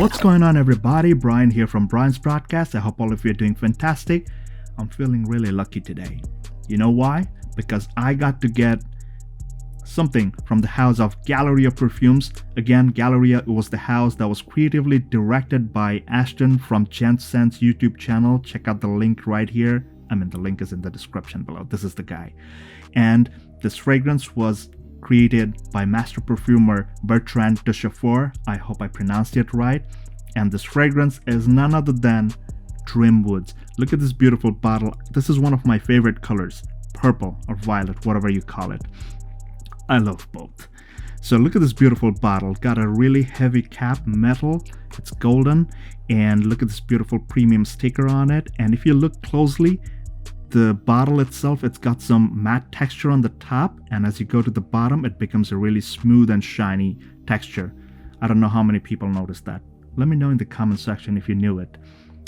What's going on, everybody? Brian here from Brian's Broadcast. I hope all of you are doing fantastic. I'm feeling really lucky today. You know why? Because I got to get something from the house of Galleria Perfumes. Again, Galleria was the house that was creatively directed by Ashton from Jensen's YouTube channel. Check out the link right here. The link is in the description below. This is the guy. And this fragrance was created by master perfumer Bertrand de Chauffour. I hope I pronounced it right. And this fragrance is none other than Dream Woods. Look at this beautiful bottle. This is one of my favorite colors, purple or violet, whatever you call it. I love both. So look at this beautiful bottle. Got a really heavy cap, metal. It's golden. And look at this beautiful premium sticker on it. And if you look closely, the bottle itself, it's got some matte texture on the top, and as you go to the bottom, it becomes a really smooth and shiny texture. I don't know how many people noticed that. Let me know in the comment section if you knew it.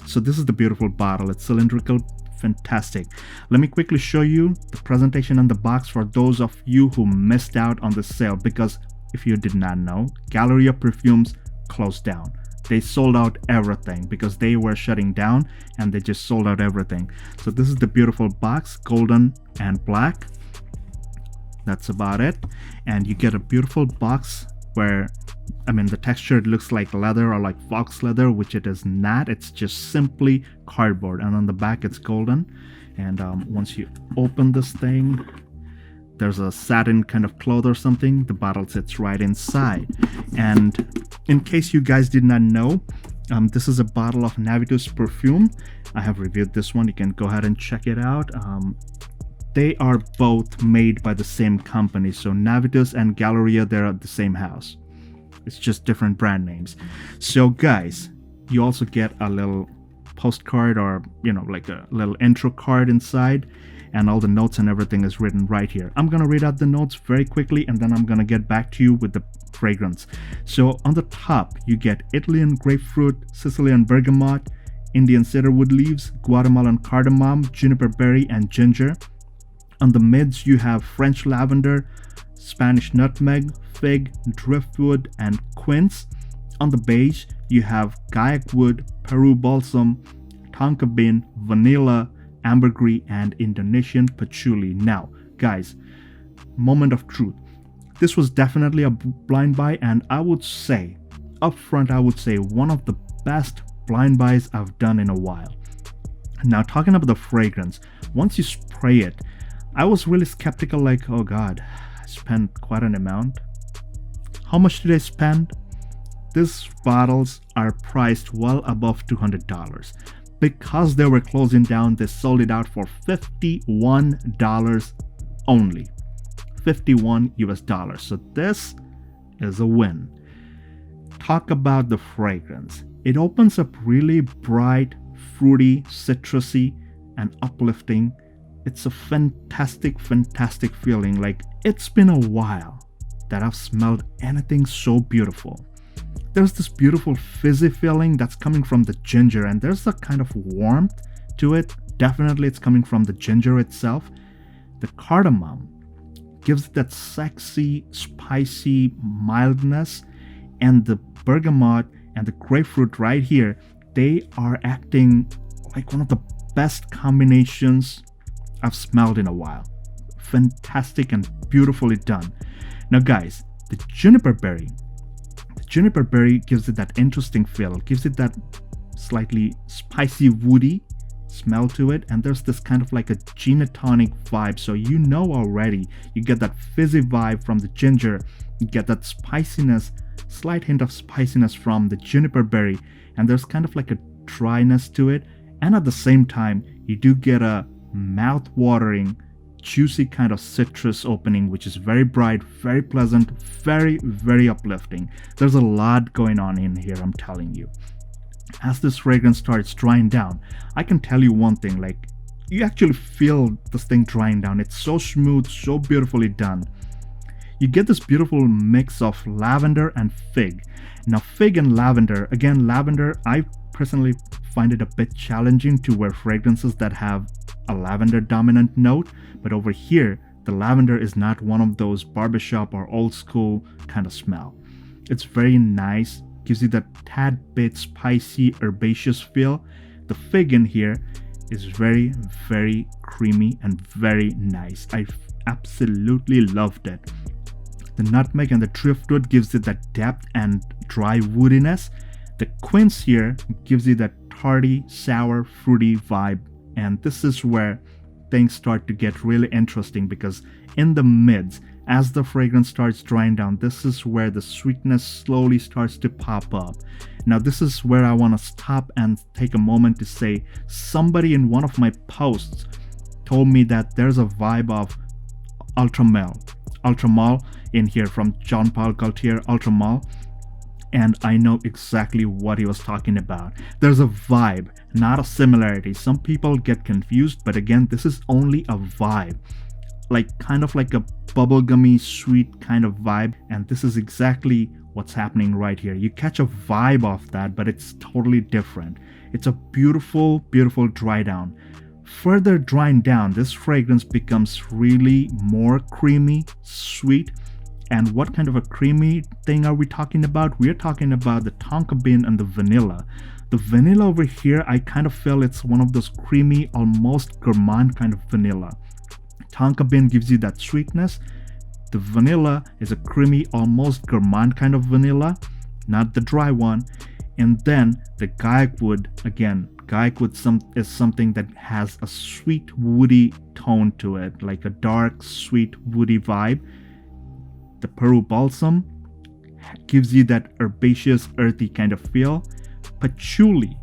So this is the beautiful bottle. It's cylindrical, fantastic. Let me quickly show you the presentation on the box for those of you who missed out on the sale, because if you did not know, Galleria Perfumes closed down. They sold out everything because they were shutting down, and they just sold out everything. So this is the beautiful box, golden and black. That's about it. And you get a beautiful box where, the texture looks like leather or like fox leather, which it is not. It's just simply cardboard. And on the back, it's golden. And once you open this thing, there's a satin kind of cloth or something. The bottle sits right inside. And in case you guys did not know, this is a bottle of Navitus perfume. I have reviewed this one. You can go ahead and check it out. They are both made by the same company. So Navitus and Galleria, they're at the same house. It's just different brand names. So guys, you also get a little postcard or, like a little intro card inside. And all the notes and everything is written right here. I'm gonna read out the notes very quickly, and then I'm gonna get back to you with the fragrance. So on the top, you get Italian grapefruit, Sicilian bergamot, Indian cedarwood leaves, Guatemalan cardamom, juniper berry, and ginger. On the mids, you have French lavender, Spanish nutmeg, fig, driftwood, and quince. On the beige, you have Gaiac wood, Peru balsam, tonka bean, vanilla, ambergris, and Indonesian patchouli. Now, guys, moment of truth. This was definitely a blind buy, and I would say, upfront, one of the best blind buys I've done in a while. Now, talking about the fragrance, once you spray it, I was really skeptical, like, oh god, I spent quite an amount. How much did I spend? These bottles are priced well above $200. Because they were closing down, they sold it out for $51 only. 51 US dollars. So this is a win. Talk about the fragrance. It opens up really bright, fruity, citrusy, and uplifting. It's a fantastic feeling. Like, it's been a while that I've smelled anything so beautiful. There's this beautiful fizzy feeling that's coming from the ginger, and there's a kind of warmth to it. Definitely it's coming from the ginger itself. The cardamom gives it that sexy, spicy mildness, and the bergamot and the grapefruit right here, they are acting like one of the best combinations I've smelled in a while. Fantastic and beautifully done. Now guys, the juniper berry gives it that interesting feel, gives it that slightly spicy, woody smell to it, and there's this kind of like a gin and tonic vibe. So already, you get that fizzy vibe from the ginger, you get that spiciness, slight hint of spiciness from the juniper berry, and there's kind of like a dryness to it, and at the same time, you do get a mouth-watering, juicy kind of citrus opening, which is very bright, very pleasant, very uplifting. There's a lot going on in here, I'm telling you. As this fragrance starts drying down, I can tell you one thing, like, you actually feel this thing drying down. It's so smooth, so beautifully done. You get this beautiful mix of lavender and fig. Now, fig and lavender, again, lavender, I personally find it a bit challenging to wear fragrances that have a lavender dominant note, but over here the lavender is not one of those barbershop or old school kind of smell. It's very nice, gives you that tad bit spicy, herbaceous feel. The fig in here is very, very creamy and very nice. I absolutely loved it. The nutmeg and the driftwood gives it that depth and dry woodiness. The quince here gives you that tarty, sour, fruity vibe. And this is where things start to get really interesting, because in the mids, as the fragrance starts drying down, this is where the sweetness slowly starts to pop up. Now this is where I want to stop and take a moment to say, somebody in one of my posts told me that there's a vibe of Ultramal in here from Jean Paul Gaultier Ultramal, and I know exactly what he was talking about. There's a vibe, not a similarity. Some people get confused, but again, this is only a vibe, like kind of like a bubblegummy sweet kind of vibe, and this is exactly what's happening right here. You catch a vibe of that, but it's totally different. It's a beautiful, beautiful dry down. Further drying down, this fragrance becomes really more creamy, sweet. And what kind of a creamy thing are we talking about? We're talking about the tonka bean and the vanilla. The vanilla over here, I kind of feel it's one of those creamy, almost gourmand kind of vanilla. Tonka bean gives you that sweetness. The vanilla is a creamy, almost gourmand kind of vanilla, not the dry one. And then the Gaiac wood, again, Gaiac wood is something that has a sweet, woody tone to it, like a dark, sweet, woody vibe. The Peru balsam gives you that herbaceous, earthy kind of feel. Patchouli.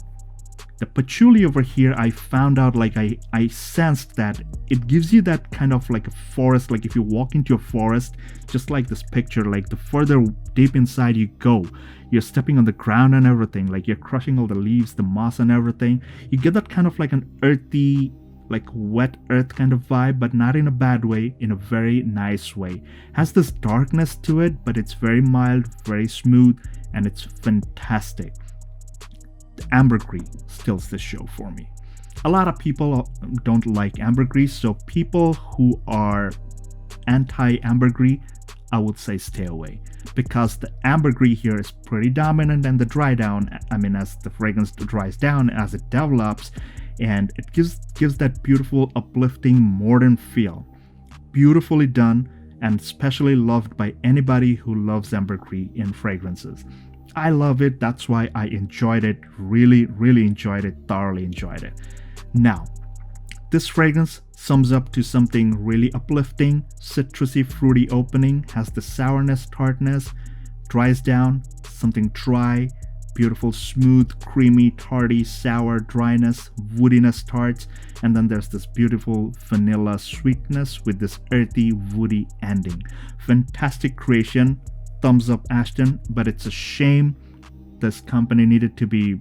The patchouli over here, I found out, like I sensed that it gives you that kind of like a forest, like if you walk into a forest, just like this picture, like the further deep inside you go, you're stepping on the ground and everything, like you're crushing all the leaves, the moss and everything. You get that kind of like an earthy, like wet earth kind of vibe, but not in a bad way, in a very nice way. Has this darkness to it, but it's very mild, very smooth, and it's fantastic. The ambergris steals this show for me. A lot of people don't like ambergris, so people who are anti-ambergris, I would say stay away, because the ambergris here is pretty dominant, and the dry down, I mean, as the fragrance dries down, as it develops, and it gives that beautiful, uplifting, modern feel. Beautifully done, and especially loved by anybody who loves ambergris in fragrances. I love it. That's why I enjoyed it. Really, really enjoyed it. Thoroughly enjoyed it. Now, this fragrance sums up to something really uplifting, citrusy, fruity opening, has the sourness, tartness, dries down, something dry, beautiful, smooth, creamy, tarty, sour, dryness, woodiness starts, and then there's this beautiful vanilla sweetness with this earthy, woody ending. Fantastic creation. Thumbs up, Ashton, but it's a shame this company needed to be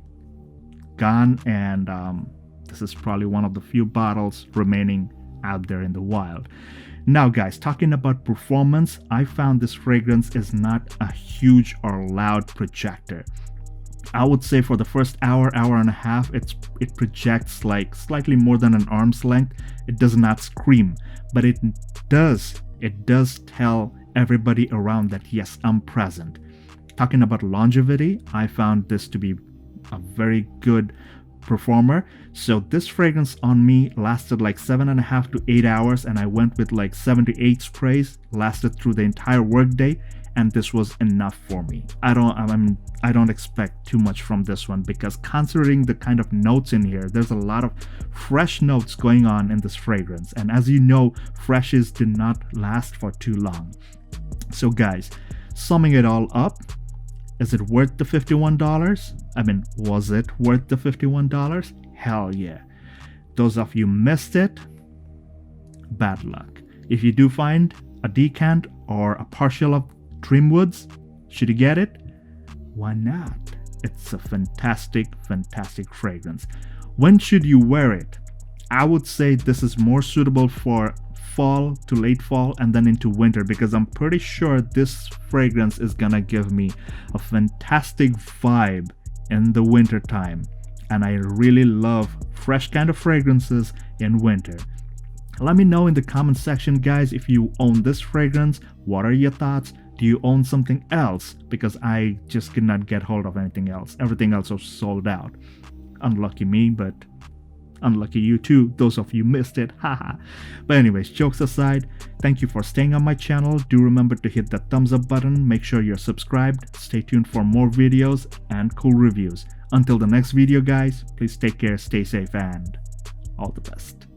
gone, and this is probably one of the few bottles remaining out there in the wild. Now guys, talking about performance, I found this fragrance is not a huge or loud projector. I would say for the first hour and a half, it projects like slightly more than an arm's length. It does not scream, but it does tell everybody around that yes, I'm present. Talking about longevity, I found this to be a very good performer. So this fragrance on me lasted like 7.5 to 8 hours, and I went with like 7 to 8 sprays, lasted through the entire workday, and this was enough for me. I don't expect too much from this one, because considering the kind of notes in here, there's a lot of fresh notes going on in this fragrance, and as you know, freshes do not last for too long. So guys, summing it all up, is it worth the $51? I mean, was it worth the $51? Hell yeah. Those of you missed it, bad luck. If you do find a decant or a partial of Dream Woods, should you get it? Why not? It's a fantastic, fantastic fragrance. When should you wear it? I would say this is more suitable for fall to late fall and then into winter, because I'm pretty sure this fragrance is gonna give me a fantastic vibe in the winter time, and I really love fresh kind of fragrances in winter. Let me know in the comment section, guys, if you own this fragrance. What are your thoughts? Do you own something else? Because I just could not get hold of anything else. Everything else was sold out. Unlucky me, but unlucky you too. Those of you missed it. Haha. But anyways, jokes aside, thank you for staying on my channel. Do remember to hit that thumbs up button. Make sure you're subscribed. Stay tuned for more videos and cool reviews. Until the next video, guys, please take care, stay safe, and all the best.